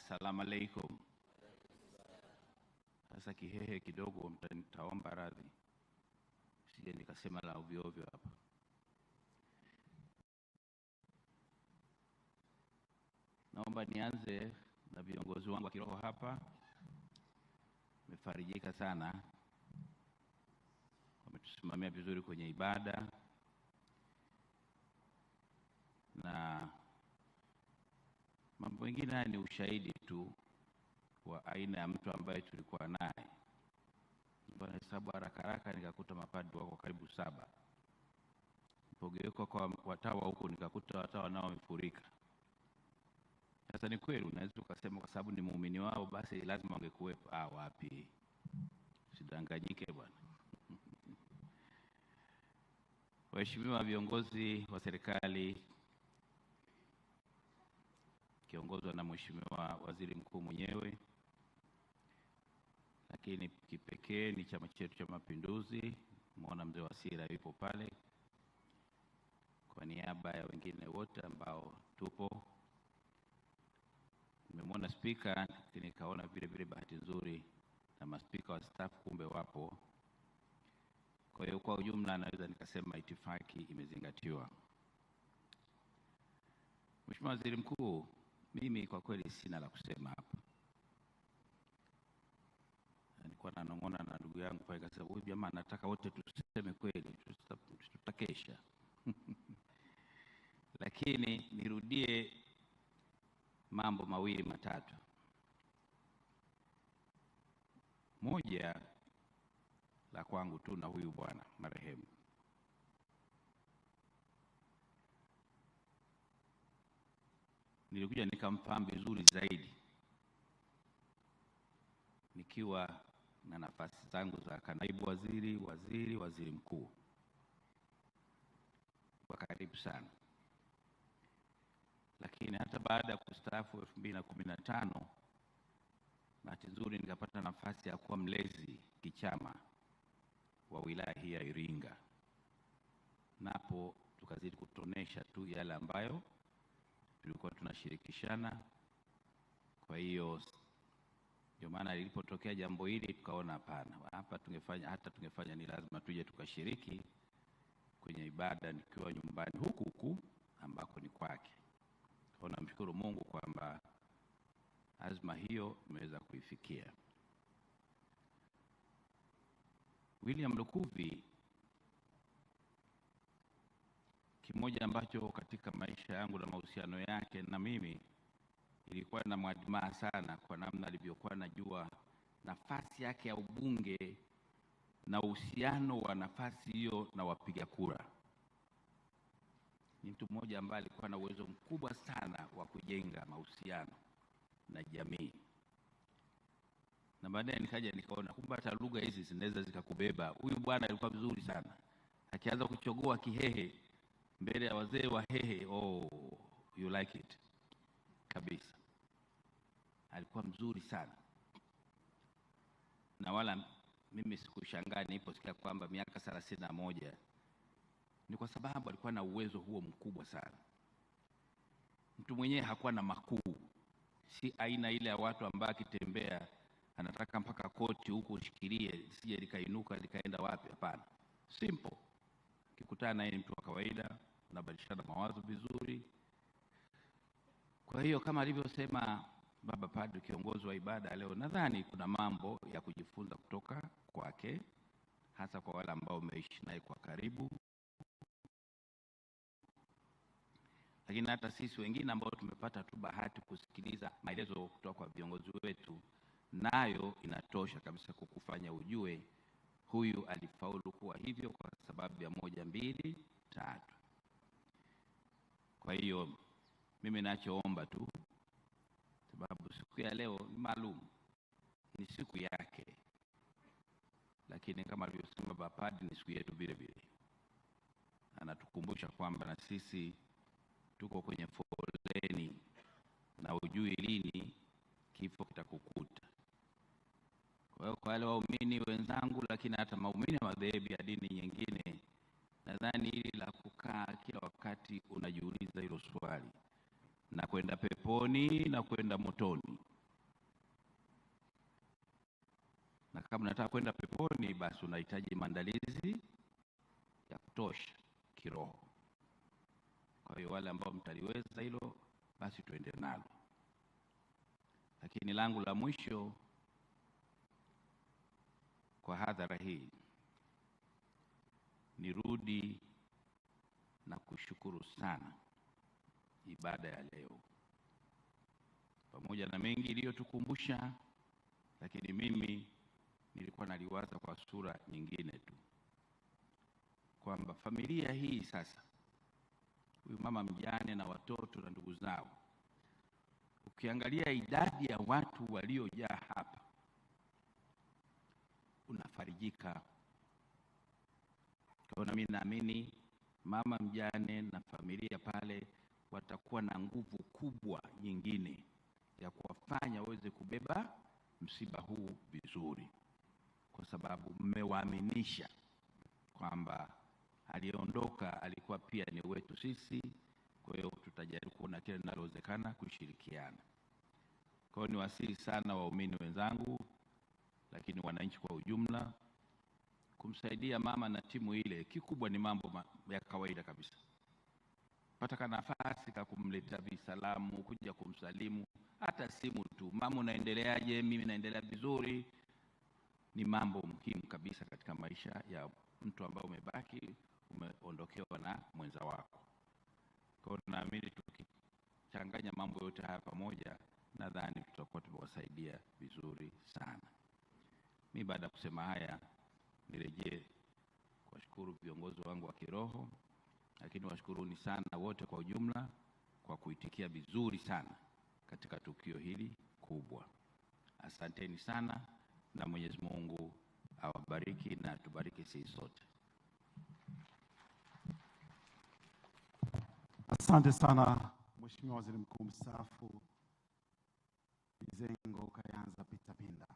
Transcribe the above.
Assalamu alaikum. Sasa kihehe kidogo mtaomba radhi, sije nikasema la ovyo ovyo hapa. Naomba nianze na viongozi wangu wa kiroho hapa. Nimefarijika sana, wametusimamia vizuri kwenye ibada, na mambo mengine haya ni ushahidi tu wa aina ya mtu ambaye tulikuwa naye. Bwana hesabu haraka nikakuta mapadri wako karibu 7. Nipogeuka kwa watawa huko nikakuta watawa nao wamefurika. Sasa ni kweli unaweza ukasema kwa sababu ni muumini wao basi lazima wangekuwepo. Wapi? Usidanganyike bwana. Waheshimiwa viongozi wa serikali kiongozwa na Mheshimiwa Waziri Mkuu mwenyewe, lakini kipekee ni chama chetu cha Mapinduzi. Muona mzee Wasira yupo pale, kwa niaba ya wengine wote ambao tupo. Nimemwona spika, nikaona vile vile bahati nzuri na maspika wa staff kumbe wapo. Kwa hiyo kwa ujumla naweza nikasema itifaki imezingatiwa. Mheshimiwa Waziri Mkuu, mimi kwa kweli sina la kusema hapa. Nilikuwa nanong'ona na ndugu yangu pale, akasema huyu jamaa nataka wote tuseme kweli, tutakesha. Lakini nirudie mambo mawili matatu. Moja la kwangu tu na huyu bwana marehemu. Nilikuja nikamfahamu vizuri zaidi nikiwa na nafasi zangu za naibu waziri, waziri mkuu, kwa karibu sana. Lakini hata baada ya kustaafu 2015, bahati nzuri nikapata nafasi ya kuwa mlezi kichama wa wilaya hii ya Iringa. Napo tukazidi kutonesha tu yale ambayo tulikuwa tunashirikishana. Kwa hiyo ndio maana lilipotokea jambo hili tukaona hapana, hapa tungefanya ni lazima tuje tukashiriki kwenye ibada nikiwa nyumbani huku ambako ni kwake. Kwa namshukuru Mungu kwamba azma hiyo imeweza kuifikia. William Lukuvi, kimoja ambacho katika maisha yangu na mahusiano yake na mimi ilikuwa na mwadhimaa sana kwa namna alivyokuwa najua nafasi yake ya ubunge na uhusiano wa nafasi hiyo na wapiga kura. Ni mtu mmoja ambaye alikuwa na uwezo mkubwa sana wa kujenga mahusiano na jamii. Na baadaye nikaona kumbe hata lugha hizi zinaweza zikakubeba. Huyu bwana alikuwa vizuri sana. Akianza kuchogoa kihehe mbele ya wazee wa Hehe, you like it kabisa. Alikuwa mzuri sana. Na wala mimi sikushangaa niliposikia kwamba miaka 31, ni kwa sababu alikuwa na uwezo huo mkubwa sana. Mtu mwenyewe hakuwa na makuu. Si aina ile ya watu ambao akitembea anataka mpaka koti huko ushikilie sije likainuka likaenda wapi. Hapana. Simple. Ukikutana naye ni mtu wa kawaida, unabadilishana mawazo vizuri. Kwa hiyo kama alivyosema baba padri kiongozi wa ibada leo, nadhani kuna mambo ya kujifunza kutoka kwake, hasa kwa wale ambao umeishi naye kwa karibu. Lakini hata sisi wengine ambao tumepata tu bahati kusikiliza maelezo kutoka kwa viongozi wetu, nayo inatosha kabisa kukufanya ujue huyu alifaulu kuwa hivyo kwa sababu ya 1, 2, 3. Kwa hiyo mimi nachoomba tu, sababu siku ya leo ni maalum, ni siku yake, lakini kama alivyosema baba padri ni siku yetu vile vile. Anatukumbusha kwamba na sisi tuko kwenye foleni na hujui lini kifo kitakukuta. Kwa hiyo kwa wale waumini wenzangu, lakini hata waumini wa madhehebu ya dini nyingine, nadhani hili la kukaa kila wakati unajiuliza hilo swali, na kwenda peponi na kwenda motoni, na kama unataka kwenda peponi, basi unahitaji maandalizi ya kutosha kiroho. Kwa hiyo wale ambao mtaliweza hilo, basi tuende nalo. Lakini langu la mwisho kwa hadhara hii, nirudi na kushukuru sana ibada ya leo, pamoja na mengi iliyotukumbusha, lakini mimi nilikuwa naliwaza kwa sura nyingine tu, kwamba familia hii sasa, huyu mama mjane na watoto na ndugu zao, ukiangalia idadi ya watu waliojaa hapa, unafarijika. Kwa hiyo mimi naamini mama mjane na familia pale watakuwa na nguvu kubwa nyingine ya kuwafanya waweze kubeba msiba huu vizuri, kwa sababu mmewaaminisha kwamba aliyeondoka alikuwa pia ni wetu sisi. Kwa hiyo tutajaribu kuona kile linalowezekana kushirikiana. Kwa hiyo niwasihi sana waumini wenzangu, lakini wananchi kwa ujumla, kumsaidia mama na timu ile. Kikubwa ni mambo ya kawaida kabisa. Pata nafasi ka kumletea visalamu, kuja kumsalimu, hata simu tu, mama unaendeleaje, mimi naendelea vizuri, ni mambo muhimu kabisa katika maisha ya mtu ambaye umebaki, umeondokewa na mwenza wako. Kwa hiyo naamini tukichanganya mambo yote haya pamoja, nadhani tutakuwa tumewasaidia vizuri sana. Mimi baada ya kusema haya, nirejee kuwashukuru viongozi wangu wa kiroho, lakini washukuruni sana wote kwa ujumla kwa kuitikia vizuri sana katika tukio hili kubwa. Asanteni sana, na Mwenyezi Mungu awabariki na tubariki sisi sote. Asante sana Mheshimiwa Waziri Mkuu mstaafu Mizengo Kayanza Peter Pinda.